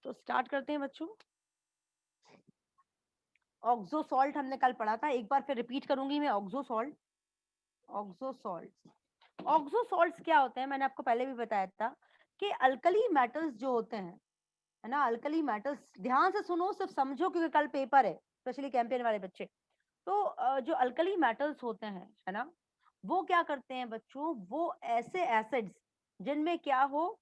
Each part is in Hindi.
तो स्टार्ट करते हैं बच्चों। ऑक्सो सॉल्ट हमने कल पढ़ा था, एक बार फिर रिपीट करूंगी मैं। Oxo salt, oxo salt, oxo salts क्या होते हैं, मैंने आपको पहले भी बताया था कि अल्कली मेटल्स जो होते हैं, है ना, अल्कली मेटल्स, ध्यान से सुनो, सिर्फ समझो क्योंकि कल पेपर है, स्पेशली कैंपेन वाले बच्चे। तो जो अल्कली मेटल्स होते हैं, है ना, वो क्या करते हैं बच्चों, वो ऐसे एसिड्स जिनमें क्या हो,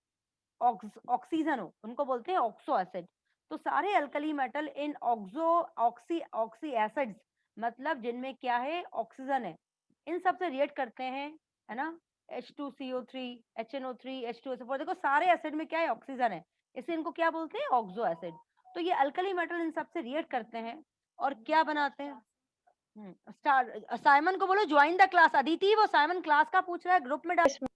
ऑक्सीजन हो, उनको बोलते हैं ऑक्सो एसिड। तो सारे अल्कली मेटल इन ऑक्सो ऑक्सी ऑक्सी एसिड्स, मतलब जिनमें क्या है, ऑक्सीजन है, इन सब से रिएक्ट करते हैं, है ना। H2CO3, HNO3, H2SO4, देखो सारे एसिड में क्या है, ऑक्सीजन है, इसलिए इनको क्या बोलते हैं, ऑक्सो एसिड। तो ये अल्कली मेटल इन सब से रिएक्ट करते हैं और क्या बनाते हैं। स्टार साइमन को बोलो ज्वाइन द क्लास। अदिति, वो साइमन क्लास का पूछ रहा है, ग्रुप में डाल।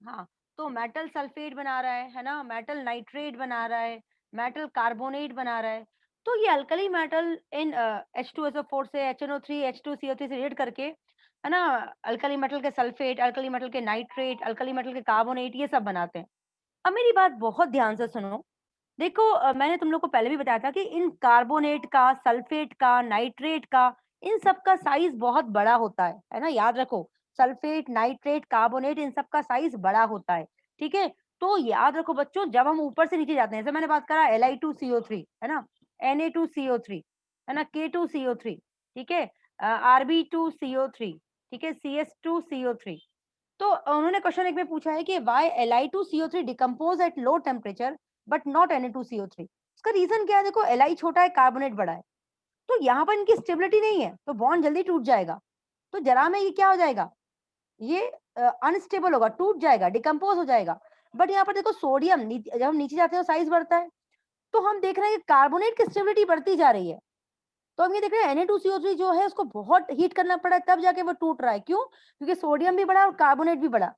हाँ, तो मेटल सल्फेट बना रहा है ना, मेटल नाइट्रेट बना रहा है, मेटल कार्बोनेट बना रहा है। तो ये अल्कली मेटल इन H2SO4 से, HNO3, H2CO3 से रिएक्ट करके, है ना, अल्कली मेटल के सल्फेट, अल्कली मेटल के नाइट्रेट, अल्कली मेटल के कार्बोनेट, ये सब बनाते हैं। अब मेरी बात बहुत ध्यान से सुनो। देखो मैंने तुम लोग को पहले भी बताया था कि इन कार्बोनेट का, सल्फेट का, नाइट्रेट का, इन सब का साइज बहुत बड़ा होता है ना, याद रखो। सल्फेट, नाइट्रेट, कार्बोनेट, इन सब का साइज बड़ा होता है, ठीक है। तो याद रखो बच्चों, जब हम ऊपर से नीचे जाते हैं, जैसे मैंने बात करा Li2CO3, है ना, Na2CO3, है ना, K2CO3, ठीक है, Rb2CO3, ठीक है, CS2CO3। तो उन्होंने क्वेश्चन एक में पूछा है कि why Li2CO3 decompose at low temperature but not Na2CO3। इसका रीजन क्या है, देखो Li छोटा है, कार्बोनेट बड़ा है, तो यहाँ पर इनकी स्टेबिलिटी नहीं है, तो बॉन्ड जल्दी टूट जाएगा। तो जरा में ये क्या हो जाएगा, ये अनस्टेबल होगा, टूट जाएगा, डिकम्पोज हो जाएगा। बट यहाँ पर देखो सोडियम, जब हम नीचे जाते हैं तो साइज बढ़ता है, तो हम देख रहे हैं कि कार्बोनेट की स्टेबिलिटी बढ़ती जा रही है। तो हम ये देख रहे हैं Na2CO3 जो है उसको बहुत हीट करना पड़ा है, तब जाके वो टूट रहा है। क्यों? क्योंकि सोडियम भी बढ़ा और कार्बोनेट भी बढ़ा।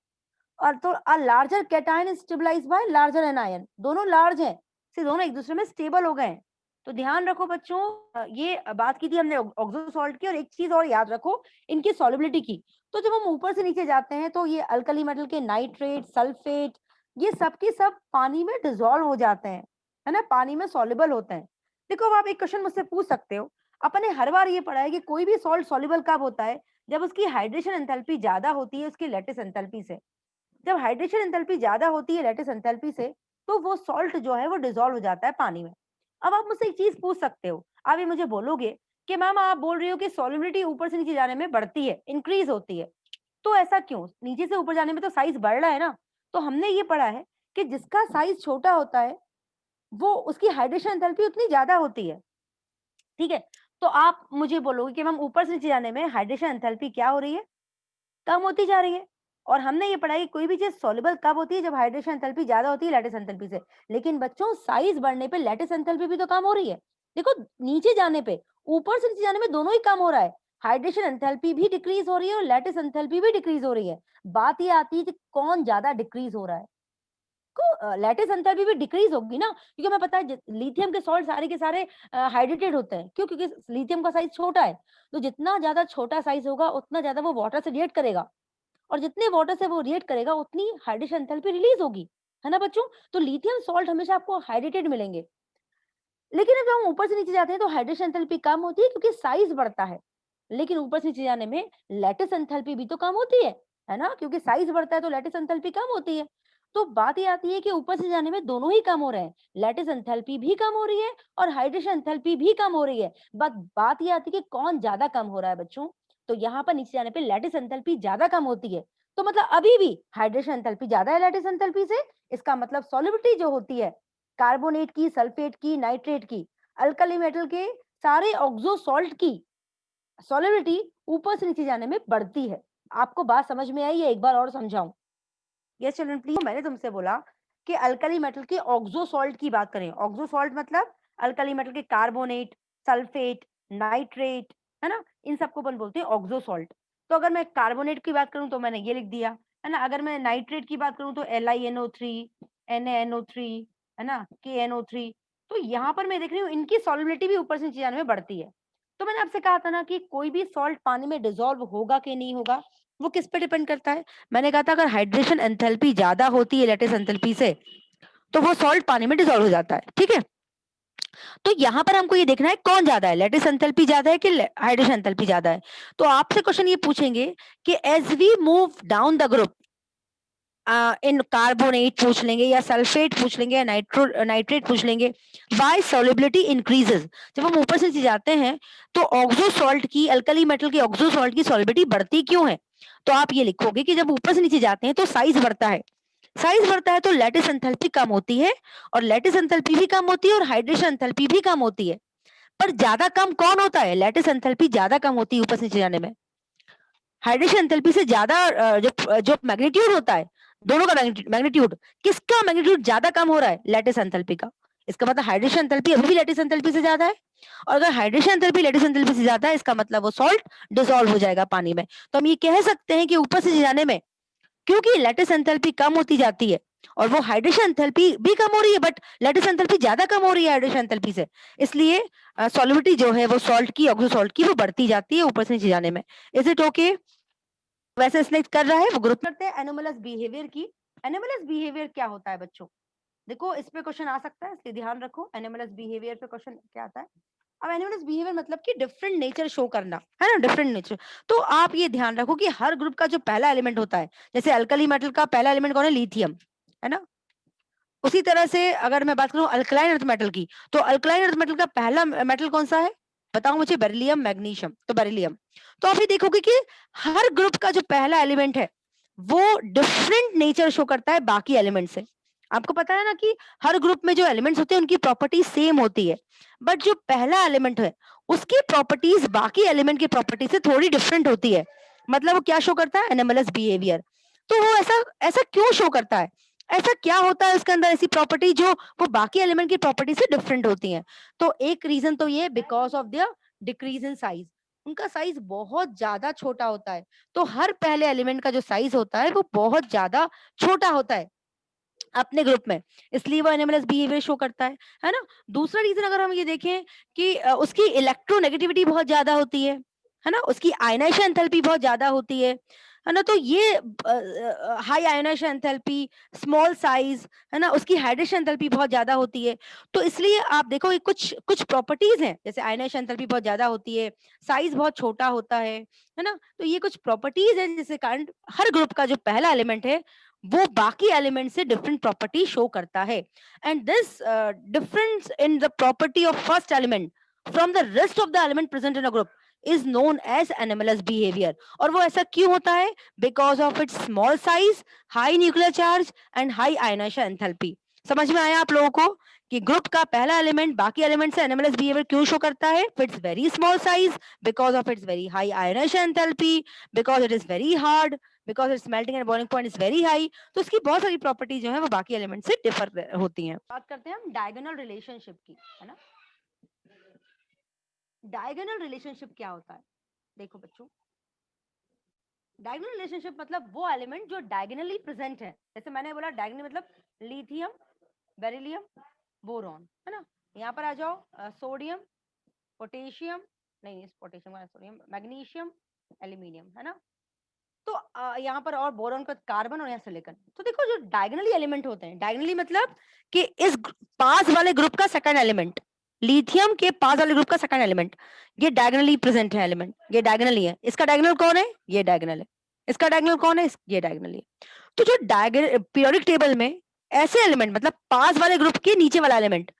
और तो a larger cation is stabilized by larger anion, दोनों लार्ज हैं, से दोनों एक दूसरे में स्टेबल हो गए हैं। तो ध्यान रखो बच्चों, ये बात की थी हमने ऑक्सो सॉल्ट की, और एक चीज और याद रखो, इनकी सॉल्युबिलिटी की। तो जब हम ऊपर से नीचे जाते हैं तो ये अल्कली मेटल के नाइट्रेट, सल्फेट, ये सब के सब पानी में डिसॉल्व हो जाते हैं, है ना, पानी में सॉल्युबल होते हैं। देखो अब आप एक क्वेश्चन मुझसे पूछ सकते हो, अपन ने हर बार ये पढ़ा है कि कोई भी सॉल्ट सॉल्युबल कब होता है, जब उसकी हाइड्रेशन एंथैल्पी ज्यादा होती है उसकी लैटिस एंथैल्पी से। जब हाइड्रेशन एंथैल्पी ज्यादा होती है लैटिस एंथैल्पी से, तो वो सॉल्ट जो है वो डिसॉल्व हो जाता है पानी में। अब आप मुझसे एक चीज पूछ सकते हो, आप ये मुझे बोलोगे कि मैम आप बोल रही हो कि सॉल्युबिलिटी ऊपर से नीचे जाने में बढ़ती है, इंक्रीज होती है, तो ऐसा क्यों, नीचे से ऊपर जाने में तो साइज बढ़ रहा है ना। तो हमने ये पढ़ा है कि जिसका साइज छोटा होता है वो उसकी हाइड्रेशन एंथैल्पी उतनी ज्यादा होती है, ठीक है। तो आप मुझे बोलोगे कि मैम ऊपर से नीचे जाने में हाइड्रेशन एंथैल्पी क्या हो रही है, कम होती जा रही है। और हमने ये पढ़ा है कि कोई भी चीज सॉल्युबल कब होती है, जब हाइड्रेशन एंथैल्पी ज्यादा होती है लैटिस एंथैल्पी से। लेकिन बच्चों साइज बढ़ने पे लैटिस एंथैल्पी भी तो कम हो रही है। देखो नीचे जाने पे, ऊपर से नीचे जाने में दोनों ही कम हो रहा है, हाइड्रेशन एंथैल्पी भी डिक्रीज हो रही है और लैटिस एंथैल्पी भी डिक्रीज हो रही है। बात ये आती है कि कौन ज्यादा डिक्रीज हो रहा है, को लैटिस एंथैल्पी भी डिक्रीज होगी ना, क्योंकि हमें पता है लिथियम के सॉल्ट सारे के सारे हाइड्रेटेड होते हैं। क्यों? क्योंकि लिथियम का साइज छोटा है, तो जितना ज्यादा छोटा साइज होगा उतना ज्यादा वो वाटर से रिएक्ट करेगा, और जितने वाटर से वो रिएक्ट करेगा उतनी हाइड्रेशन एंथैल्पी रिलीज होगी, है ना बच्चों। तो लिथियम सॉल्ट हमेशा आपको हाइड्रेटेड मिलेंगे। लेकिन जब हम ऊपर से नीचे जाते हैं तो हाइड्रेशन एंथैल्पी कम होती है क्योंकि साइज बढ़ता है। लेकिन ऊपर से नीचे जाने में लैटिस एंथैल्पी भी तो कम होती है ना, क्योंकि साइज बढ़ता है तो लैटिस एंथैल्पी कम होती है। तो बात ये आती है कि ऊपर से जाने में दोनों ही कम हो रहे हैं, लैटिस एंथैल्पी भी कम हो रही है और हाइड्रेशन एंथैल्पी भी कम हो रही है। बट बात ये आती है कि कौन ज्यादा कम हो रहा है बच्चों। तो यहाँ पर नीचे जाने पे लैटिस एंथैल्पी ज्यादा कम होती है। तो मतलब अभी भी हाइड्रेशन एंथैल्पी ज्यादा है लैटिस एंथैल्पी से। इसका मतलब सॉल्युबिलिटी जो होती है कार्बोनेट की, सल्फेट की, नाइट्रेट की, अल्कली मेटल के, सारे ऑक्सो सॉल्ट की सॉलिडिटी ऊपर से नीचे जाने में बढ़ती है। आपको बात समझ में आई है? एक बार और समझाऊं? Yes children please. मैंने तुमसे बोला कि अल्कली मेटल के ऑक्सो सॉल्ट की बात करें। ऑक्सो सॉल्ट मतलब अल्कली मेटल के कार्बोनेट, सल्फेट, नाइट्रेट, है ना, इन सबको अपन बोलते हैं ऑक्सो सॉल्ट। तो अगर मैं कार्बोनेट की बात करूं तो मैंने ये लिख दिया, है ना। अगर मैं नाइट्रेट की बात करूं तो LiNO3, NaNO3, है ना, KNO3। तो यहाँ पर मैं देख रही हूँ इनकी सॉल्युबिलिटी भी ऊपर से नीचे जाने में बढ़ती है। तो मैंने आपसे कहा था ना कि कोई भी सॉल्ट पानी में डिसॉल्व होगा कि नहीं होगा, वो किस पे डिपेंड करता है। मैंने कहा था अगर हाइड्रेशन एंथैल्पी ज्यादा होती है लैटिस एंथैल्पी से, तो वो सॉल्ट पानी में डिसॉल्व हो जाता है, ठीक है। तो यहाँ पर हमको ये देखना है कौन ज्यादा है, लैटिस एंथैल्पी ज्यादा है कि हाइड्रेशन एंथैल्पी ज्यादा है। तो आपसे क्वेश्चन ये पूछेंगे कि as we move down the group, in carbonate पूछ लेंगे या सल्फेट पूछ लेंगे या नाइट्रेट पूछ लेंगे, बाय सॉल्युबिलिटी इंक्रीजेस। जब हम ऊपर से नीचे जाते हैं तो ऑक्सो सॉल्ट की, अल्कली मेटल की ऑक्सो सॉल्ट की सॉल्युबिलिटी बढ़ती क्यों है? तो आप ये लिखोगे कि जब ऊपर से नीचे जाते हैं तो साइज बढ़ता है, साइज बढ़ता है तो लैटिस एंथैल्पी कम होती है, और लैटिस एंथैल्पी भी कम होती है और हाइड्रेशन एंथैल्पी भी कम होती है। पर ज्यादा कम कौन होता है? लैटिस एंथैल्पी ज्यादा कम होती है ऊपर से नीचे जाने में। हाइड्रेशन एंथैल्पी से ज्यादा जो जो मैग्नीट्यूड होता है, दोनों का मैग्नीट्यूड, किसका मैग्नीट्यूड ज्यादा कम हो रहा है? लैटिस एंथैल्पी का। इसका मतलब हाइड्रेशन एंथैल्पी अभी भी लैटिस एंथैल्पी से ज्यादा है, और अगर हाइड्रेशन एंथैल्पी लैटिस एंथैल्पी से ज्यादा है, इसका मतलब वो सॉल्ट डिसॉल्व हो जाएगा पानी में। तो हम ये कह सकते हैं कि ऊपर से जाने में क्योंकि लैटिस एंथैल्पी कम होती जाती है और वो हाइड्रेशन एंथैल्पी भी कम हो रही है, बट लैटिस एंथैल्पी ज्यादा कम हो रही है हाइड्रेशन एंथैल्पी से, इसलिए सॉल्युबिलिटी जो है वो सॉल्ट की, ऑक्सो सॉल्ट की, वो बढ़ती जाती है ऊपर से नीचे जाने में। Is it okay? वैसे इसने कर रहा है वो ग्रुप करते हैं एनोमलस बिहेवियर की। एनोमलस बिहेवियर क्या होता है बच्चों? देखो इस पे क्वेश्चन आ सकता है, इसलिए ध्यान रखो एनोमलस बिहेवियर पे क्वेश्चन क्या आता है। अब एनोमलस बिहेवियर मतलब कि डिफरेंट नेचर शो करना, है ना, डिफरेंट नेचर। तो आप ये ध्यान रखो कि हर ग्रुप का जो पहला एलिमेंट होता है, जैसे अल्कली मेटल का पहला एलिमेंट कौन है? लिथियम, है ना। उसी तरह से अगर मैं बात करूं अल्कलाइन अर्थ मेटल की, तो अल्कलाइन अर्थ मेटल का पहला मेटल कौन सा है? बताओ मुझे। Beryllium, magnesium. तो बेरिलियम। तो आप ये देखोगे कि हर ग्रुप का जो पहला एलिमेंट है वो डिफरेंट नेचर शो करता है बाकी एलिमेंट से। आपको पता है ना कि हर ग्रुप में जो एलिमेंट्स होते हैं उनकी प्रॉपर्टी सेम होती है, बट जो पहला एलिमेंट है उसकी प्रॉपर्टीज बाकी एलिमेंट की प्रॉपर्टी से थोड़ी डिफरेंट होती है। मतलब वो क्या शो करता है? Anomalous behaviour. तो वो ऐसा ऐसा क्यों शो करता है? ऐसा क्या होता है उसके अंदर ऐसी प्रॉपर्टी जो वो बाकी एलिमेंट की प्रॉपर्टी से डिफरेंट होती हैं? तो एक रीजन तो ये because of their decrease in size, उनका साइज बहुत ज्यादा छोटा होता है। तो हर पहले एलिमेंट का जो साइज होता है वो बहुत ज्यादा छोटा होता है अपने ग्रुप में, इसलिए वो एनिमलस बिहेवियर शो करता है ना। दूसरा रीजन अगर हम ये देखें कि उसकी इलेक्ट्रोनेगेटिविटी बहुत ज्यादा होती है ना, उसकी आयनाइजेशन एंथैल्पी बहुत ज्यादा होती है ना। तो ये high ionization enthalpy, small size, है ना, उसकी हाइड्रेशन एंथैल्पी बहुत ज्यादा होती है। तो इसलिए आप देखो ये कुछ कुछ प्रॉपर्टीज हैं, जैसे आयनाइजेशन एंथैल्पी बहुत ज्यादा होती है, साइज बहुत छोटा होता है ना। तो ये कुछ प्रॉपर्टीज हैं जिसके कारण हर ग्रुप का जो पहला एलिमेंट है वो बाकी एलिमेंट से डिफरेंट प्रॉपर्टी शो करता है। And this difference in the property of first element from the rest of the element present in a group is known as anomalous behaviour. और वो ऐसा क्यों होता है? Because of its small size, high nuclear charge and high ionization enthalpy. समझ में आया आप लोगों को कि ग्रुप का पहला एलिमेंट बाकी एलिमेंट से एनिमलस बिहेवियर क्यों शो करता है? It's very small size, because of its very high ionization enthalpy, because it is very hard, because its melting and boiling point is very high. तो इसकी बहुत सारी प्रॉपर्टी जो है वो बाकी एलिमेंट से डिफर होती हैं। बात करते हैं हम डायगोनल रिलेशनशिप की, है ना। डायगोनल रिलेशनशिप क्या होता है? देखो बच्चों, डायगोनल रिलेशनशिप मतलब वो एलिमेंट जो डायगोनली प्रेजेंट है। जैसे मैंने बोला डायगोनल मतलब लिथियम, बेरिलियम, बोरॉन, है ना। यहाँ पर आ जाओ सोडियम, पोटेशियम, नहीं पोटेशियम का सोडियम, मैग्नीशियम, एल्यूमिनियम, है ना। तो यहाँ पर और बोरॉन का कार्बन और यहाँ सिलिकॉन। तो देखो जो डायगोनली एलिमेंट होते हैं, डायगोनली मतलब कि इस पास वाले ग्रुप का सेकंड एलिमेंट, लिथियम के पास वाले ग्रुप का सेकंड एलिमेंट, ये डायगोनली प्रेजेंट है एलिमेंट, ये डायगोनली है। इसका डायगोनल कौन है? ये डायगोनल है। इसका डायगोनल कौन है? ये डायगोनली है। तो जो डायगोनल पीरियोडिक टेबल में ऐसे एलिमेंट मतलब पास वाले ग्रुप के नीचे वाला एलिमेंट,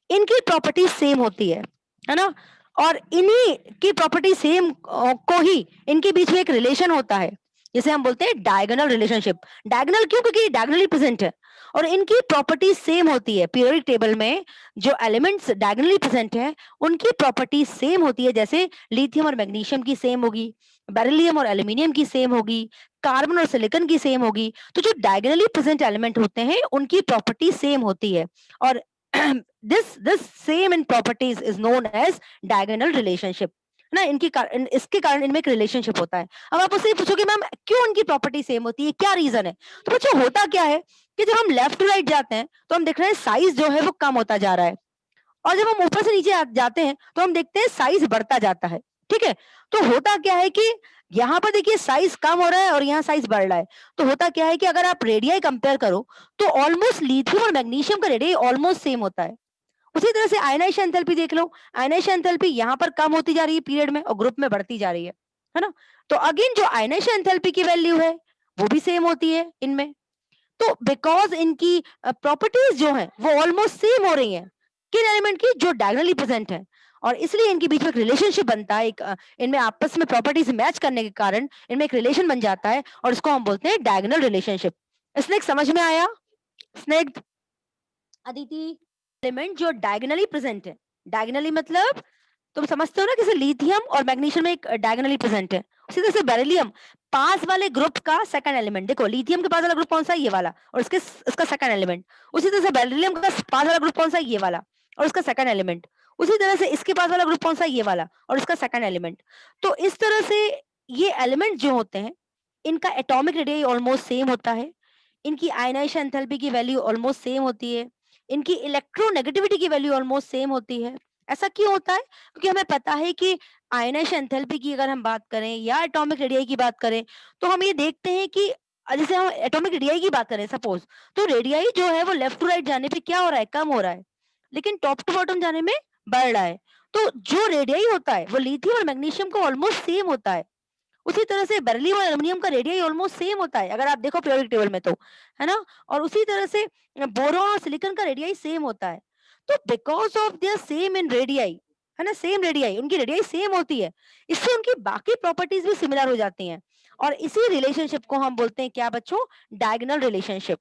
इनकी प्रॉपर्टी सेम होती है ना। और इन्हीं की प्रॉपर्टी सेम को ही इनके बीच में एक रिलेशन होता है, जिसे हम बोलते हैं डायगोनल रिलेशनशिप। डायगोनल क्यों? क्योंकि डायगोनली प्रेजेंट है और इनकी प्रॉपर्टी सेम होती है। पीरियोडिक टेबल में जो एलिमेंट्स डायगोनली प्रेजेंट है उनकी प्रॉपर्टी सेम होती है, जैसे लिथियम और मैग्नीशियम की सेम होगी, बेरिलियम और एल्यूमिनियम की सेम होगी, कार्बन और सिलिकॉन की सेम होगी। तो जो डायगोनली प्रेजेंट एलिमेंट होते हैं उनकी प्रॉपर्टी सेम होती है, और this same in properties is known as diagonal relationship ना। इसके कारण इनमें एक रिलेशनशिप होता है। अब आप उससे पूछोगे मैम क्यों इनकी प्रॉपर्टी सेम होती है, क्या रीजन है? तो बच्चों होता क्या है कि जब हम लेफ्ट टू राइट जाते हैं तो हम देख रहे हैं साइज जो है वो कम होता जा रहा है, और जब हम ऊपर से नीचे जाते हैं तो हम देखते हैं साइज बढ़ता जाता है, ठीक है। तो होता क्या है कि यहाँ पर देखिए साइज कम हो रहा है और यहाँ साइज बढ़ रहा है। तो होता क्या है कि अगर आप रेडियाई कंपेयर करो तो ऑलमोस्ट लिथियम और मैग्नीशियम का रेडियाई ऑलमोस्ट सेम होता है। उसी तरह से आयनाइजेशन एंथैल्पी देख लो, आयनाइजेशन एंथैल्पी यहाँ पर कम होती जा रही है पीरियड में और ग्रुप में बढ़ती जा रही है ना? तो अगेन जो आयनाइजेशन एंथैल्पी की वैल्यू है वो भी सेम होती है इनमें। तो बिकॉज इनकी प्रॉपर्टीज जो है वो ऑलमोस्ट सेम हो रही हैं किन एलिमेंट की, जो डायगोनली प्रेजेंट है, और इसलिए इनके बीच में एक रिलेशनशिप बनता है, एक इनमें आपस में प्रॉपर्टीज मैच करने के कारण इनमें एक रिलेशन बन जाता है और इसको हम बोलते हैं डायगोनल रिलेशनशिप। स्नेक समझ में आया? स्नेक अदिति, एलिमेंट जो डायगोनली प्रेजेंट है, डायगोनली मतलब तुम समझते हो ना, जैसे लिथियम और मैग्नीशियम में एक डायगोनली प्रेजेंट है, उसी तरह से बेरिलियम पास वाले ग्रुप का सेकंड एलिमेंट, देखो लिथियम के पास वाला ग्रुप कौन सा है, ये वाला, और इसका सेकंड एलिमेंट। उसी तरह से बेरिलियम का पास वाला ग्रुप कौन सा है, ये वाला, और उसका सेकंड एलिमेंट। उसी तरह से इसके पास वाला ग्रुप कौन सा है, ये वाला, और इसका सेकंड एलिमेंट। तो इस तरह से ये एलिमेंट जो होते हैं इनका एटॉमिक रेडियस ऑलमोस्ट सेम होता है, इनकी आयनाइजेशन एंथैल्पी की वैल्यू ऑलमोस्ट सेम होती है, इनकी इलेक्ट्रोनेगेटिविटी की वैल्यू ऑलमोस्ट सेम होती है। ऐसा क्यों होता है? क्योंकि हमें पता है कि आयनाइजेशन एंथैल्पी की अगर हम बात करें या एटॉमिक रेडियस की बात करें तो हम ये देखते हैं कि जैसे हम एटॉमिक रेडियस की बात करें सपोज, तो रेडियस जो है वो लेफ्ट टू राइट जाने पे क्या हो रहा है, कम हो रहा है, लेकिन टॉप टू बॉटम जाने में बढ़ रहा है। तो जो रेडियस होता है वो लिथियम और मैग्नीशियम का ऑलमोस्ट सेम होता है। उसी तरह से बेरिलियम और एल्युमिनियम का रेडियस ऑलमोस्ट सेम होता है अगर आप देखो पीरियोडिक टेबल में तो, है ना? और उसी तरह से बोरॉन और सिलिकॉन का रेडियस सेम होता है। तो because of their same in radius, है ना, सेम रेडियस, उनकी रेडियस सेम होती है, इससे उनकी बाकी प्रॉपर्टीज भी सिमिलर हो जाती हैं, और इसी रिलेशनशिप को हम बोलते हैं क्या बच्चों, डायगोनल रिलेशनशिप।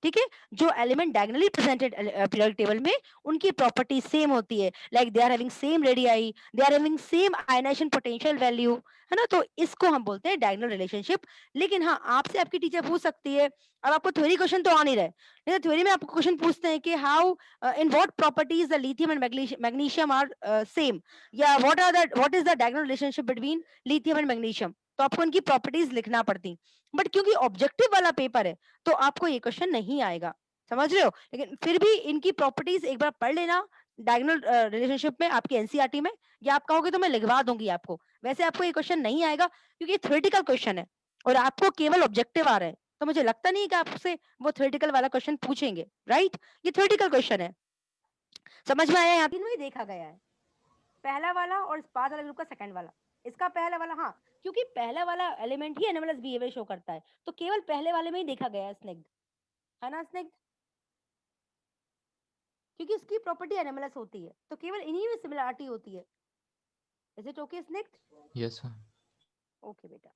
ठीक है, जो element diagonally presented periodic table में उनकी प्रॉपर्टी सेम होती है, like they are having same radii, they are having same ionization potential value, है ना? तो इसको हम बोलते हैं डायगोनल रिलेशनशिप। लेकिन हाँ, आपसे आपकी टीचर पूछ सकती है, अब आपको थ्योरी क्वेश्चन तो आ नहीं रहे, नहीं तो थ्योरी में आपको क्वेश्चन पूछते हैं कि how in what properties the lithium and magnesium are same, या what is the diagonal relationship between lithium and magnesium, तो आपको इनकी प्रॉपर्टीज लिखना पड़ती। बट क्योंकि ऑब्जेक्टिव वाला पेपर है तो आपको ये क्वेश्चन नहीं आएगा, समझ रहे हो? लेकिन फिर भी इनकी प्रॉपर्टीज एक बार पढ़ लेना डायगोनल रिलेशनशिप में आपकी एनसीईआरटी में, या आप कहोगे तो मैं लिखवा दूंगी आपको। वैसे आपको ये क्वेश्चन नहीं आएगा क्योंकि थ्योरेटिकल क्वेश्चन है और आपको केवल ऑब्जेक्टिव आ रहा है, तो मुझे लगता नहीं कि आपसे वो थ्योरेटिकल वाला क्वेश्चन पूछेंगे, राइट? ये थ्योरेटिकल क्वेश्चन है, समझ में आया? यहाँ तीनों ही देखा गया है, पहला वाला और इस बाद वाले ग्रुप का सेकंड वाला, इसका पहला वाला, हाँ, क्योंकि पहला वाला एलिमेंट ही एनोमलस बिहेवियर शो करता है, तो केवल पहले वाले में ही देखा गया है स्निग्ध, है ना स्निग्ध? क्योंकि उसकी प्रॉपर्टी एनोमलस होती है तो केवल इन्हीं में सिमिलरिटी होती है। इज इट ओके स्निग्ध? Yes sir. ओके बेटा,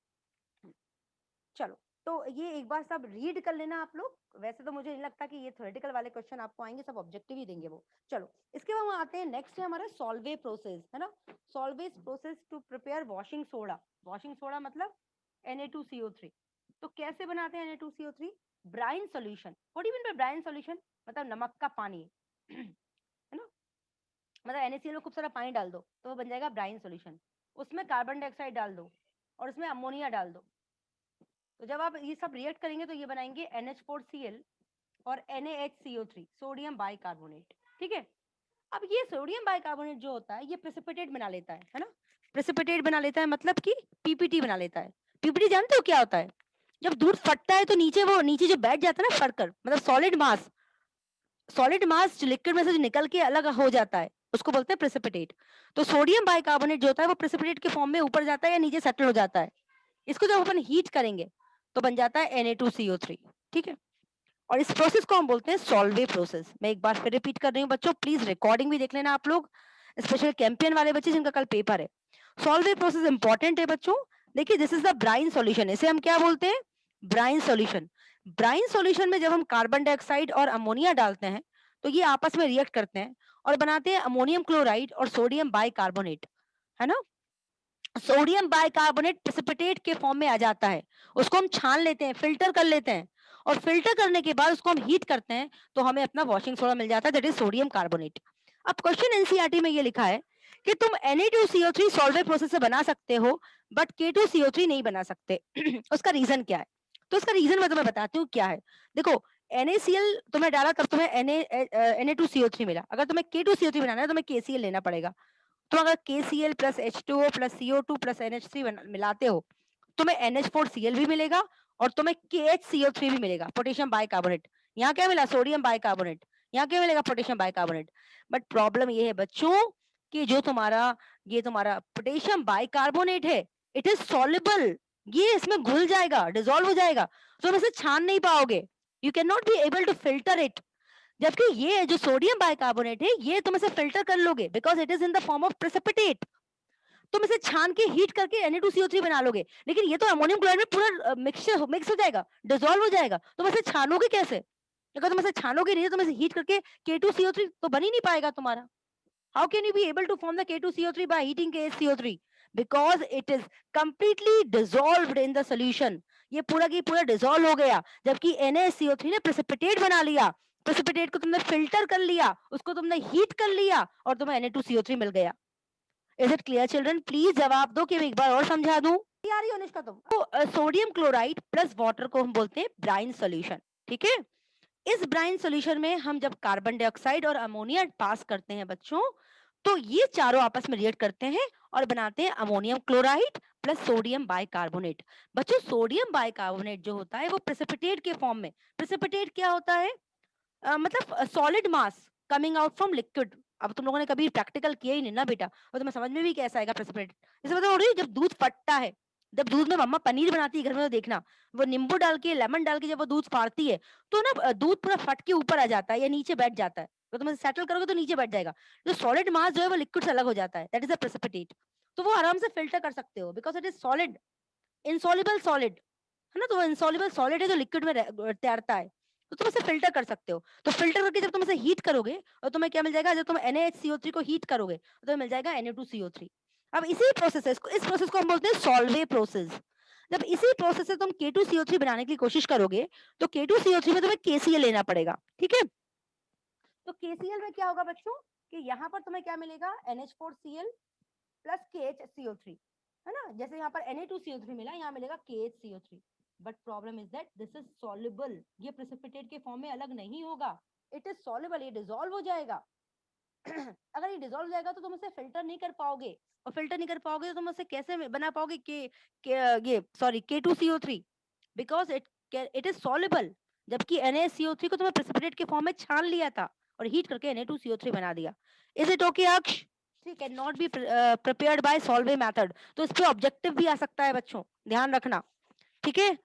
चलो, तो ये एक बार सब रीड कर लेना आप लोग। वैसे तो मुझे नहीं लगता कि ये थ्योरेटिकल वाले क्वेश्चन आपको आएंगे, सब ऑब्जेक्टिव ही देंगे वो। चलो, इसके बाद हम आते हैं, नेक्स्ट है हमारा सॉल्वे प्रोसेस, है ना? Solvay's process to prepare washing soda. Washing soda मतलब Na2CO3। तो कैसे बनाते हैं Na2CO3? Brine solution. What do you mean by brine solution? मतलब नमक का पानी है ना? मतलब NaCl में खूब सारा पानी डाल दो तो वो बन जाएगा ब्राइन सॉल्यूशन। उसमें कार्बन डाइऑक्साइड डाल दो और उसमें अमोनिया डाल दो, तो जब आप ये सब रिएक्ट करेंगे तो ये बनाएंगे NH4Cl और NaHCO3, सोडियम बाइकार्बोनेट। ठीक है, अब ये सोडियम बाइकार्बोनेट जो होता है ये प्रेसिपिटेट बना लेता है ना? प्रेसिपिटेट बना लेता है मतलब कि पीपीटी बना लेता है। पीपीटी जानते हो क्या होता है? जब दूध फटता है तो नीचे जो बैठ जाता है ना फटकर, मतलब सॉलिड मास जो लिक्विड में से निकल के अलग हो जाता है उसको बोलते हैं प्रेसिपिटेट। तो सोडियम बाइकार्बोनेट जो होता है वो प्रेसिपिटेट के फॉर्म में ऊपर जाता है या नीचे सेटल हो जाता है। इसको जब अपन हीट करेंगे तो बन जाता है Na2CO3। ठीक है, और इस प्रोसेस को हम बोलते हैं सॉल्वे प्रोसेस। मैं एक बार फिर रिपीट कर रही हूँ बच्चों, प्लीज रिकॉर्डिंग भी देख लेना आप लोग, स्पेशल कैंपियन वाले बच्चे जिनका कल पेपर है। सॉल्वे प्रोसेस इंपॉर्टेंट है बच्चों। देखिए, this is the brine solution, इसे हम क्या बोलते हैं? Brine solution. ब्राइन सॉल्यूशन में जब हम कार्बन डाइऑक्साइड और अमोनिया डालते हैं तो ये आपस में रिएक्ट करते हैं और बनाते हैं अमोनियम क्लोराइड और सोडियम बाइकार्बोनेट, है ना? सोडियम बाइकार्बोनेट प्रेसिपिटेट के फॉर्म में आ जाता है, उसको हम छान लेते हैं, फिल्टर कर लेते हैं, और फिल्टर करने के बाद उसको हम हीट करते हैं तो हमें अपना वॉशिंग सोडा मिल जाता है, दैट इज सोडियम कार्बोनेट। अब क्वेश्चन एनसीईआरटी में ये लिखा है कि तुम Na2CO3 सॉल्वे प्रोसेस से बना सकते हो बट K2CO3 नहीं बना सकते उसका रीजन क्या है? तो उसका रीजन मैं तुम्हें बताती हूँ क्या है। देखो, NaCl तुम्हें डाला तब तुम्हें Na2CO3 मिला, अगर तुम्हें K2CO3 बनाना है तो तुम्हें KCl लेना पड़ेगा। तुम अगर KCl plus H2O plus CO2 plus NH3 मिलाते हो, तुम्हें NH4Cl भी मिलेगा और तुम्हें KHCO3 भी मिलेगा, पोटेशियम बाइकार्बोनेट। यहाँ क्या मिला? Sodium bicarbonate. यहाँ क्या मिलेगा? Potassium bicarbonate. बट प्रॉब्लम ये है बच्चों कि जो तुम्हारा पोटेशियम बाइकार्बोनेट है, इट इज सॉल्युबल, ये इसमें घुल जाएगा, डिसॉल्व हो जाएगा, तुम इसे छान नहीं पाओगे, you can not be able to filter it. जबकि ये जो सोडियम बाइकार्बोनेट है, ये तुम इसे फिल्टर कर लोगे because it is in the form of precipitate. तुम इसे छान के हीट करके Na2CO3 बना लोगे, लेकिन ये तो अमोनियम क्लोराइड में पूरा मिक्स हो जाएगा, डिसॉल्व हो जाएगा। तुम इसे छानोगे कैसे? अगर तुम इसे छानोगे नहीं, तुम इसे हीट करके K2CO3 तो बन ही नहीं पाएगा तुम्हारा। How can you be able to form the K2CO3 by heating KHCO3? Because it is completely dissolved in the solution. ये पूरा की पूरा डिसॉल्व हो गया, जबकि NaCO3 ने प्रेसिपिटेट बना लिया। प्रेसिपिटेट को तुमने फिल्टर कर लिया, उसको तुमने हीट कर लिया और तुम्हें Na2CO3 मिल गया। Is it clear children? Please जवाब दो कि मैं एक बार और समझा दूं। आ रही हो अनुष्का तुम? तो सोडियम क्लोराइड प्लस वाटर को हम बोलते हैं ब्राइन सोल्यूशन, ठीक है। इस ब्राइन सोल्यूशन में हम जब कार्बन डाइऑक्साइड और अमोनिया पास करते हैं बच्चों, तो ये चारों आपस में रिएक्ट करते हैं और बनाते हैं ammonium chloride plus sodium bicarbonate. बच्चों सोडियम बाइकार्बोनेट जो होता है वो प्रेसिपिटेट के फॉर्म में, प्रेसिपिटेट क्या होता है? मतलब solid mass coming out from liquid. अब तुम लोगों ने कभी प्रैक्टिकल किया ही नहीं ना बेटा, और तुम्हें समझ में भी कैसा आएगा प्रेसिपिटेट। जैसे बताओ जब दूध फटता है, जब दूध में मम्मा पनीर बनाती है घर में, तो देखना वो नींबू डाल के लेमन डाल के जब वो दूध फाड़ती है, तो ना दूध पूरा फट के ऊपर आ जाता है या नीचे बैठ जाता है। तो तुम सेटल करोगे तो नीचे बैठ जाएगा। जो सॉलिड मास जो है वो लिक्विड से अलग हो जाता है, दैट इज अ प्रेसिपिटेट। तो वो आराम से फिल्टर कर सकते हो because it is solid, insoluble solid है ना। तो वो इनसॉल्युबल सॉलिड है जो लिक्विड में तैरता है, तो तुम इसे फिल्टर कर सकते हो। तो फिल्टर करके जब तुम इसे हीट करोगे और तुम्हें क्या मिल जाएगा? जब तुम NaHCO3 को हीट करोगे तो तुम्हें मिल जाएगा Na2CO3। अब इसी प्रोसेस है, इस प्रोसेस को हम बोलते हैं सॉल्वे प्रोसेस। जब इसी प्रोसेस से तुम K2CO3 बनाने की कोशिश करोगे तो K2CO3 में तुम्हें KCl लेना पड़ेगा, ठीक है। तो KCl में क्या होगा बच्चों कि यहाँ पर तुम्हें क्या मिलेगा? NH4Cl प्लस KHCO3, है ना। जैसे यहाँ पर Na2CO3 मिला, यहाँ मिलेगा KHCO3। But problem is that this is soluble, ये प्रेसिपिटेट के फॉर्म में अलग नहीं होगा, इट इज सॉल्युबल, ये डिसॉल्व हो जाएगा। अगर ये डिसॉल्व हो जाएगा तो तुम इसे फिल्टर नहीं कर पाओगे, और फिल्टर नहीं कर पाओगे तो तुम उसे कैसे बना पाओगे के ये sorry K2CO3, because it is soluble. जबकि NaCO3 को तुमने प्रेसिपिटेट के फॉर्म में छान लिया था और हीट करके Na2CO3 बना दिया। इज इट ओके अक्ष? Can not be prepared by Solvay method. तो इस पे ऑब्जेक्टिव भी आ सकता है बच्चों, ध्यान रखना, ठीक है।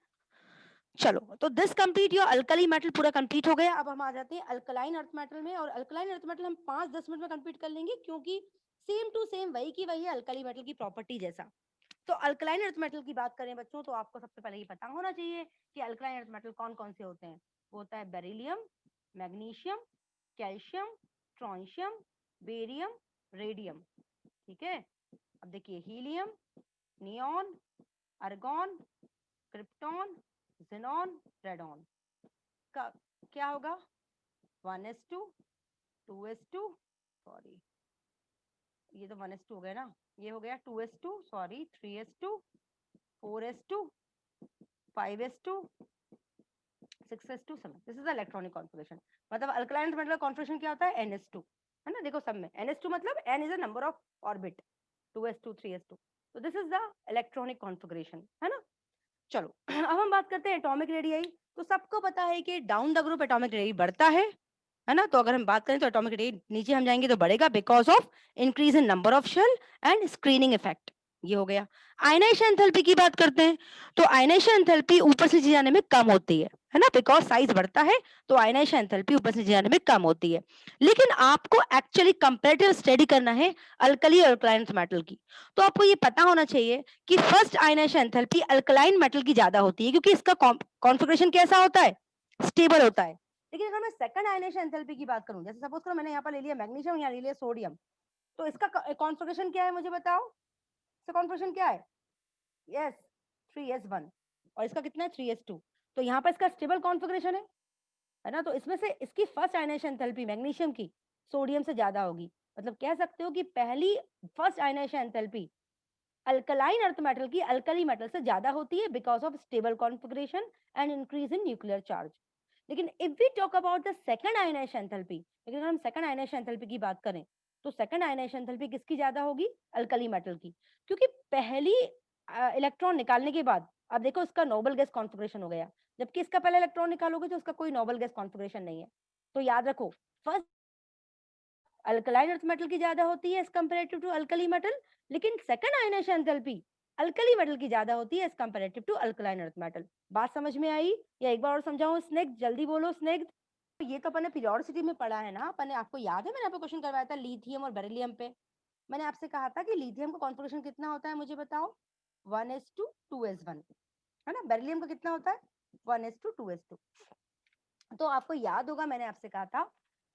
चलो, तो this complete your alkali metal पूरा कंप्लीट हो गया। अब हम आ जाते हैं अल्कलाइन अर्थ मेटल में, और अल्कलाइन अर्थ मेटल हम 5-10 मिनट में कंप्लीट कर लेंगे क्योंकि सेम टू सेम वही की वही है अल्कली मेटल की प्रॉपर्टी जैसा। तो अल्कलाइन अर्थ मेटल की बात करें बच्चों, तो आपको सबसे पहले ये पता होना चाहिए कि अल्कलाइन अर्थ मेटल कौन कौन से होते हैं। वो होता है beryllium, magnesium, calcium, strontium, barium, radium, ठीक है। अब देखिए helium, neon, argon, krypton, xenon, radon का क्या होगा? 1s2, 2s2, सॉरी ये तो 1s2 हो गया ना, ये हो गया 2s2, sorry 3s2, 4s2, 5s2, 6s2, 7। This is the electronic configuration. मतलब अल्कलाइन मेटल का कॉन्फ़िगरेशन क्या होता है? NS2, है ना। देखो सब में NS2 मतलब n is a number of orbit, 2s2, 3s2। तो this is the electronic configuration, है ना। चलो अब हम बात करते हैं एटॉमिक रेडियाई। तो सबको पता है कि down the group atomic radii बढ़ता है ना। तो अगर हम बात करें तो एटॉमिक रेडियाई नीचे हम जाएंगे तो बढ़ेगा because of increase in number of shell and screening effect. ये हो गया। आयनाइजेशन एंथैल्पी की बात करते हैं, तो आयनाइजेशन एंथैल्पी ऊपर से नीचे जाने में कम होती है ना, बिकॉज साइज बढ़ता है तो आयनाइजेशन एंथैल्पी ऊपर से नीचे जाने में कम होती है। लेकिन आपको एक्चुअली कंपैरेटिव स्टडी करना है अल्कली और अल्कलाइन मेटल की। तो आपको ये पता होना चाहिए कि first ionization enthalpy alkaline metal की ज्यादा होती है क्योंकि इसका कॉन्फ़िगरेशन कैसा होता है? स्टेबल होता है। लेकिन अगर मैं सेकंड आयनाइजेशन एंथैल्पी की बात करूं, जैसे सपोज करो मैंने यहाँ पर ले लिया मैग्नीशियम, यहाँ ले लिया सोडियम, तो इसका कॉन्फ़िगरेशन क्या है मुझे बताओ? इसका कॉन्फ़िगरेशन क्या है? यस 3s1, और इसका कितना है? 3s2। तो यहाँ पर इसका स्टेबल कॉन्फ़िगरेशन है ना। तो इसमें से इसकी फर्स्ट आयनाइजेशन एंथैल्पी मैग्नीशियम की सोडियम से ज्यादा होगी। मतलब कह सकते हो कि पहली first ionization enthalpy alkaline earth metal की अल्कली मेटल से ज्यादा होती है because of stable configuration and increase in nuclear charge. लेकिन if we talk about the second ionization enthalpy, लेकिन अगर हम सेकंड आयनाइजेशन एंथैल्पी की बात करें तो सेकंड आयनाइजेशन एंथैल्पी किसकी ज्यादा होगी? अल्कली मेटल की, क्योंकि पहली इलेक्ट्रॉन निकालने के बाद अब देखो उसका नोबल गैस कॉन्फ़िगरेशन हो गया, जबकि इसका पहला इलेक्ट्रॉन निकालोगे तो उसका कोई नोबल गैस कॉन्फ़िगरेशन नहीं है। तो याद रखो, फर्स्ट अल्कलाइन अर्थ मेटल की ज्यादा होती है as comparative to alkali metal, लेकिन second ionization enthalpy alkali metal की ज्यादा होती है as comparative to alkaline earth metal. बात समझ में आई या एक बार और समझाऊं? स्नेग्ध, जल्दी बोलो स्नेग्ध। ये तो अपन ने पीरियोडिसिटी में पढ़ा है ना, अपन ने, आपको याद है मैंने आपको क्वेश्चन करवाया था लिथियम और बेरिलियम पे। मैंने आपसे कहा था कि लिथियम का कॉन्फ़िगरेशन कितना होता है, मुझे बताओ। 1s2 2s1, है ना। बेरिलियम का कितना होता है? 1s2 2s2। तो आपको याद होगा मैंने आपसे कहा था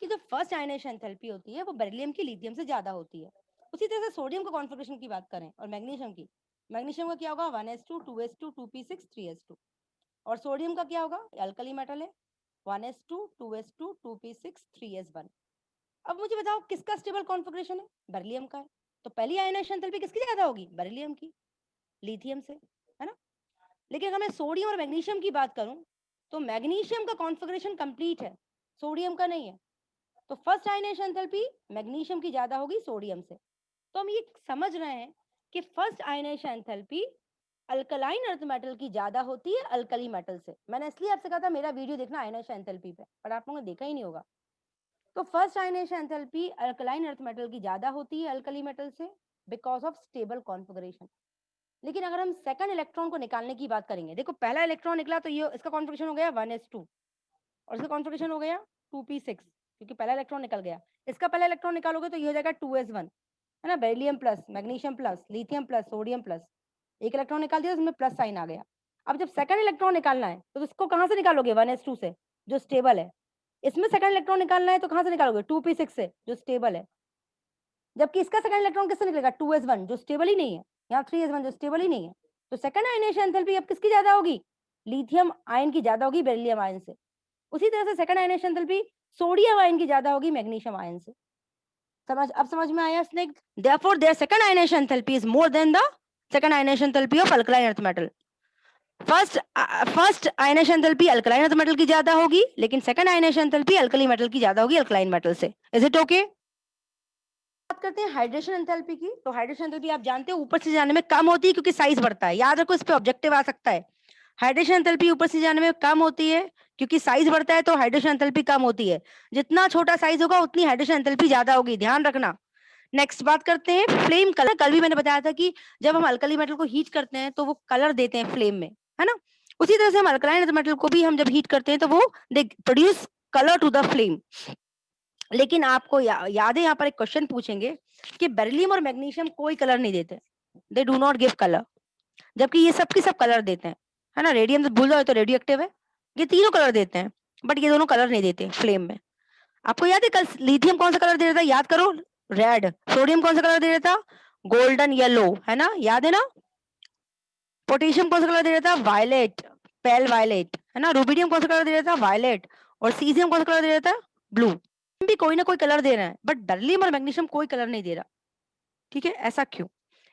कि जो फर्स्ट आयनाइजेशन एंथैल्पी होती है वो बेरिलियम की लिथियम से ज्यादा होती है। उसी तरह से सोडियम का कॉन्फ़िगरेशन की बात करें और मैग्नीशियम की, मैग्नीशियम का क्या होगा? 1s2 2s2 2p6 3s2। और सोडियम का क्या होगा? अल्कली मेटल है, 1s2 2s2 2p6 3s1। अब मुझे बताओ किसका स्टेबल कॉन्फ़िगरेशन है? बेरिलियम का है। तो पहली आयनाइजेशन एंथैल्पी किसकी ज्यादा होगी? बेरिलियम की, लिथियम से, है ना। लेकिन अगर मैं सोडियम और मैग्नीशियम की बात करूं तो मैग्नीशियम का कॉन्फ़िगरेशन कंप्लीट है, सोडियम का नहीं है। तो फर्स्ट आयनाइजेशन एंथैल्पी मैग्नीशियम की ज्यादा होगी सोडियम से। तो हम ये समझ रहे हैं कि first ionization enthalpy alkaline earth metal की ज्यादा होती है अल्कली मेटल से। मैंने इसलिए आपसे कहा था मेरा वीडियो देखना आयनाइजेशन एंथैल्पी पे, पर आप लोगों ने देखा ही नहीं होगा। तो first ionization enthalpy alkaline earth metal की ज्यादा होती है अल्कली मेटल से बिकॉज ऑफ स्टेबल कॉन्फ़िगरेशन। लेकिन अगर हम सेकंड इलेक्ट्रॉन को निकालने की बात करेंगे, देखो पहला इलेक्ट्रॉन निकला तो ये इसका कॉन्फ़िगरेशन हो गया 1s2 और इसका कॉन्फ़िगरेशन हो गया 2p6, क्योंकि पहला इलेक्ट्रॉन निकल गया। इसका पहला इलेक्ट्रॉन निकालोगे तो ये हो जाएगा 2s1, है ना। Beryllium plus, magnesium plus, lithium plus, sodium plus. एक इलेक्ट्रॉन निकाल दिया, उसमें प्लस साइन आ गया। अब जब सेकंड इलेक्ट्रॉन निकालना है तो इसको कहां से निकालोगे? 1s2 से जो स्टेबल है। इसमें सेकंड इलेक्ट्रॉन निकालना है तो कहां से निकालोगे? 2p6 से जो स्टेबल है। जबकि इसका सेकंड इलेक्ट्रॉन किससे निकलेगा? 2s1 जो स्टेबल ही नहीं है, यहाँ 3s1 जो स्टेबल ही नहीं है। तो सेकंड आयनाइजेशन एंथैल्पी अब किसकी ज्यादा होगी? लिथियम आयन की ज्यादा होगी बेरिलियम आयन से। उसी तरह से second ionization enthalpy sodium ion की ज्यादा होगी मैग्नीशियम आयन से। समझ में आया स्नेक? Therefore their second ionization enthalpy is more than the second ionization enthalpy of alkaline earth metal. First ionization enthalpy alkaline earth metal की ज्यादा होगी, लेकिन second ionization enthalpy alkali metal की ज्यादा होगी अल्कलाइन मेटल से। Is it okay? बात करते हैं हाइड्रेशन एंथैल्पी की। तो हाइड्रेशन एंथैल्पी आप जानते हो ऊपर से जाने में कम होती है क्योंकि साइज बढ़ता है। याद रखो, इस पे ऑब्जेक्टिव आ सकता है। हाइड्रेशन एंथैल्पी ऊपर से जाने में कम होती है क्योंकि साइज बढ़ता है, तो हाइड्रेशन एंथैल्पी कम होती है। जितना छोटा साइज होगा उतनी हाइड्रेशन एंथैल्पी ज्यादा होगी, ध्यान रखना। नेक्स्ट बात करते हैं फ्लेम कलर। कल भी मैंने बताया था कि जब हम अल्कली मेटल को हीट करते हैं तो वो कलर देते हैं फ्लेम में, है ना। उसी तरह से हम अल्कलाइन मेटल को भी हम जब हीट करते हैं तो वो they produce colour to the flame. लेकिन आपको याद है यहाँ पर एक क्वेश्चन पूछेंगे कि बेरिलियम और मैग्नीशियम कोई कलर नहीं देते, they do not give colour, जबकि ये सब की सब कलर देते हैं, है ना। रेडियम तो भूल जाओ, तो रेडियो एक्टिव है। ये तीनों कलर देते हैं, बट ये दोनों कलर नहीं देते फ्लेम में। आपको याद है कल लिथियम कौन सा कलर दे रहा था? याद करो, रेड। सोडियम कौन सा कलर दे रहा था? गोल्डन येलो, है ना, याद है ना। पोटेशियम कौन सा कलर दे रहा था? वायलेट, पेल वायलेट, है ना। रुबिडियम कौन सा कलर दे रहा था? वायलेट। और सीजियम कौन सा कलर दे रहा था? ब्लू। भी कोई ना कोई कलर दे रहा है, बट बेरिलियम और मैग्नीशियम कोई कलर नहीं दे रहा। ठीक है, ऐसा क्यों?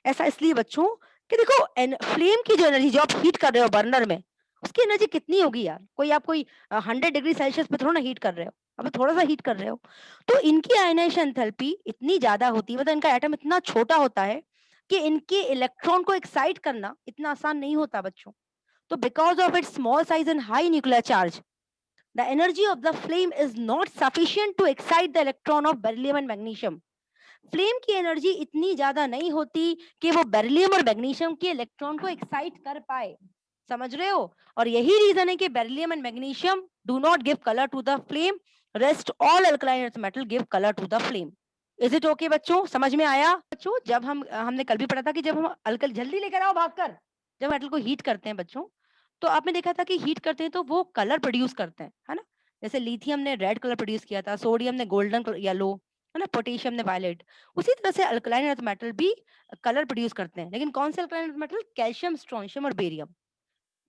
ऐसा इसलिए बच्चों कि देखो फ्लेम की जो एनर्जी जो आप हीट कर रहे हो बर्नर में, उसकी एनर्जी कितनी होगी यार? कोई आप कोई 100 डिग्री सेल्सियस पे थोड़ा ना हीट कर रहे हो, अब थोड़ा सा हीट कर रहे हो। तो इनकी आयनाइजेशन एंथैल्पी इतनी ज्यादा होती है, मतलब इनका एटम इतना छोटा होता है कि इनके इलेक्ट्रॉन को एक्साइट करना इतना आसान नहीं होता बच्चों। तो because of its small size and high nuclear charge, the energy of the flame is not sufficient to excite the electron of beryllium and magnesium. Flame की एनर्जी इतनी ज्यादा नहीं होती कि वो बेरिलियम और मैग्नीशियम के इलेक्ट्रॉन को एक्साइट कर पाए, समझ रहे हो। और यही रीजन है कि beryllium and magnesium do not give colour to the flame, rest all alkaline earth metal give colour to the flame. Is it okay बच्चों? समझ में आया बच्चों? जब हमने कल भी पढ़ा था कि जब हम अल्कल, जल्दी लेकर आओ भागकर, जब मेटल को हीट करते हैं बच्चों, तो आपने देखा था कि हीट करते हैं तो वो कलर प्रोड्यूस करते हैं, है ना। जैसे लिथियम ने रेड कलर प्रोड्यूस किया था, सोडियम ने गोल्डन येलो, है ना, पोटेशियम ने वायलेट। उसी तरह से अल्कलाइन अर्थ मेटल भी कलर प्रोड्यूस करते हैं, लेकिन कौन से alkaline earth metal? Calcium, strontium और बेरियम।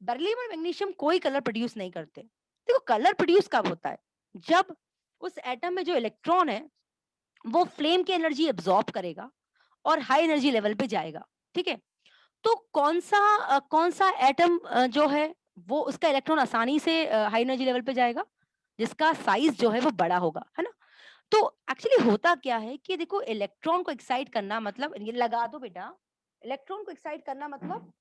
बेरिलियम और मैग्नीशियम कोई कलर प्रोड्यूस नहीं करते। देखो कलर प्रोड्यूस कब होता है? जब उस एटम में जो इलेक्ट्रॉन है वो फ्लेम की एनर्जी एब्जॉर्ब करेगा और हाई एनर्जी लेवल पे जाएगा, ठीक है। तो कौन सा एटम जो है वो उसका इलेक्ट्रॉन आसानी से हाई एनर्जी लेवल पे जाएगा? जिसका साइज जो है वो बड़ा होगा, है ना। तो एक्चुअली होता क्या है कि देखो इलेक्ट्रॉन को एक्साइट करना मतलब ये लगा दो बेटा, इलेक्ट्रॉन को एक्साइट करना मतलब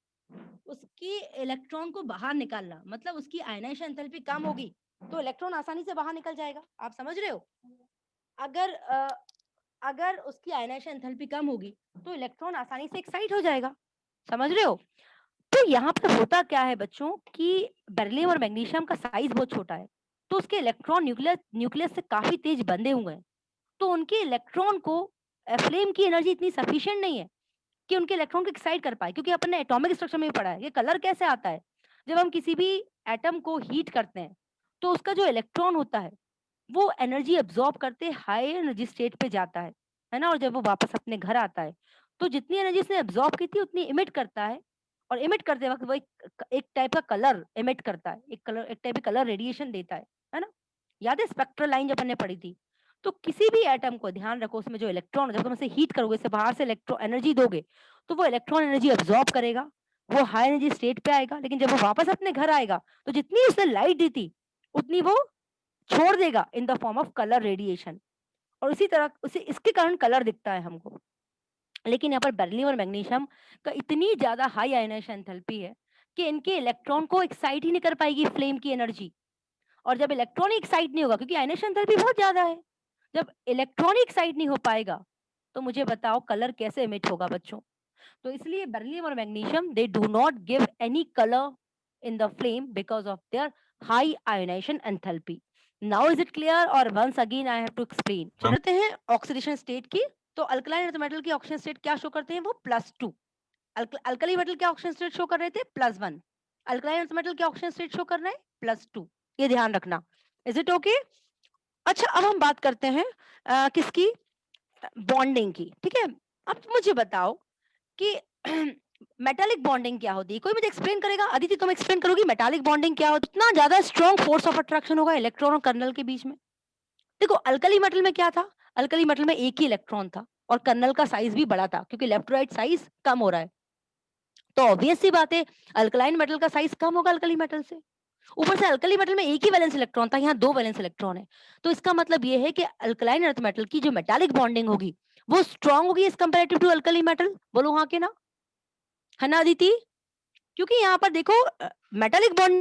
उसकी इलेक्ट्रॉन को बाहर निकालना, मतलब उसकी आयनाइजेशन एंथैल्पी कम होगी तो इलेक्ट्रॉन आसानी से बाहर निकल जाएगा। आप समझ रहे हो? अगर अगर उसकी आयनाइजेशन एंथैल्पी कम होगी तो इलेक्ट्रॉन आसानी से एक्साइट हो जाएगा। समझ रहे हो? तो यहाँ पर होता क्या है बच्चों कि बेरिलियम और मैग्नीशियम का साइज बहुत छोटा है, तो उसके इलेक्ट्रॉन न्यूक्लियस न्यूक्लियस से काफी तेज बंधे हुए हैं, तो उनके इलेक्ट्रॉन को फ्लेम की एनर्जी इतनी सफिशिएंट नहीं है कि उनके इलेक्ट्रॉन को एक्साइट कर पाए। क्योंकि अपन ने एटॉमिक स्ट्रक्चर में भी पढ़ा है ये कलर कैसे आता है, जब हम किसी भी एटम को हीट करते हैं तो उसका जो इलेक्ट्रॉन होता है वो एनर्जी एब्जॉर्ब करते हाई एनर्जी स्टेट पे जाता है ना, और जब वो वापस अपने घर आता है तो जितनी एनर्जी उसने एब्जॉर्ब की थी उतनी इमिट करता है, और इमिट करते वक्त वो एक टाइप का कलर इमिट करता है, एक टाइप का कलर रेडिएशन देता है ना। याद है स्पेक्ट्रल लाइन जब हमने पढ़ी थी? तो किसी भी एटम को ध्यान रखो उसमें जो इलेक्ट्रॉन जब तुम उसे हीट करोगे, इसे बाहर से इलेक्ट्रॉन एनर्जी दोगे तो वो इलेक्ट्रॉन एनर्जी एब्जॉर्ब करेगा, वो हाई एनर्जी स्टेट पे आएगा, लेकिन जब वो वापस अपने घर आएगा तो जितनी उसने लाइट दी थी उतनी वो छोड़ देगा in the form of colour radiation, और इसी तरह उसे इसके कारण कलर दिखता है हमको। लेकिन यहाँ पर बेरिलियम और मैग्नीशियम का इतनी ज्यादा हाई आयनाइजेशन एंथैल्पी है कि इनके इलेक्ट्रॉन को एक्साइट ही नहीं कर पाएगी फ्लेम की एनर्जी, और जब इलेक्ट्रॉन ही एक्साइट नहीं होगा क्योंकि आयनाइजेशन एंथैल्पी बहुत ज्यादा है, जब इलेक्ट्रॉन ही एक्साइट नहीं हो पाएगा तो मुझे बताओ कलर कैसे इमिट होगा बच्चों? तो इसलिए बेरिलियम और magnesium they do not give any colour in the flame because of their high ionization enthalpy. Now is it clear or once again I have to explain? चलते हैं ऑक्सीडेशन स्टेट की। तो अल्कलाइन अर्थ मेटल की ऑक्सीजन स्टेट क्या शो करते हैं? वो +2। अल्कली मेटल के ऑक्सीजन स्टेट शो कर रहे थे +1। अल्कलाइन अर्थ मेटल के ऑक्सीजन स्टेट शो कर रहे हैं +2। ये ध्यान रखना। Is it okay? अच्छा अब हम बात करते हैं किसकी? बॉन्डिंग की। ठीक है, अब मुझे बताओ कि मेटालिक बॉन्डिंग क्या होती है? कोई मुझे एक्सप्लेन करेगा? अदिति तुम एक्सप्लेन करोगी मेटालिक बॉन्डिंग क्या होती है? इतना ज्यादा स्ट्रॉन्ग फोर्स ऑफ अट्रैक्शन होगा इलेक्ट्रॉन और कर्नल के बीच में। देखो अल्कली मेटल में क्या था? अल्कली मेटल में एक ही इलेक्ट्रॉन था और कर्नल का साइज भी बड़ा था क्योंकि लेफ्ट राइट साइज कम हो रहा है, तो ऑब्वियस सी बात है अल्कलाइन मेटल का साइज कम होगा अल्कली मेटल से। ऊपर से अल्कली मेटल में एक ही वैलेंस इलेक्ट्रॉन था, यहाँ दो वैलेंस इलेक्ट्रॉन है, तो इसका मतलब ये है कि अल्कलाइन अर्थ मेटल की जो मेटालिक बॉन्डिंग होगी वो स्ट्रॉन्ग होगी as comparative to alkali metal. बोलो हाँ के ना? है ना अदिति? क्योंकि यहाँ पर देखो मेटालिक बॉन्ड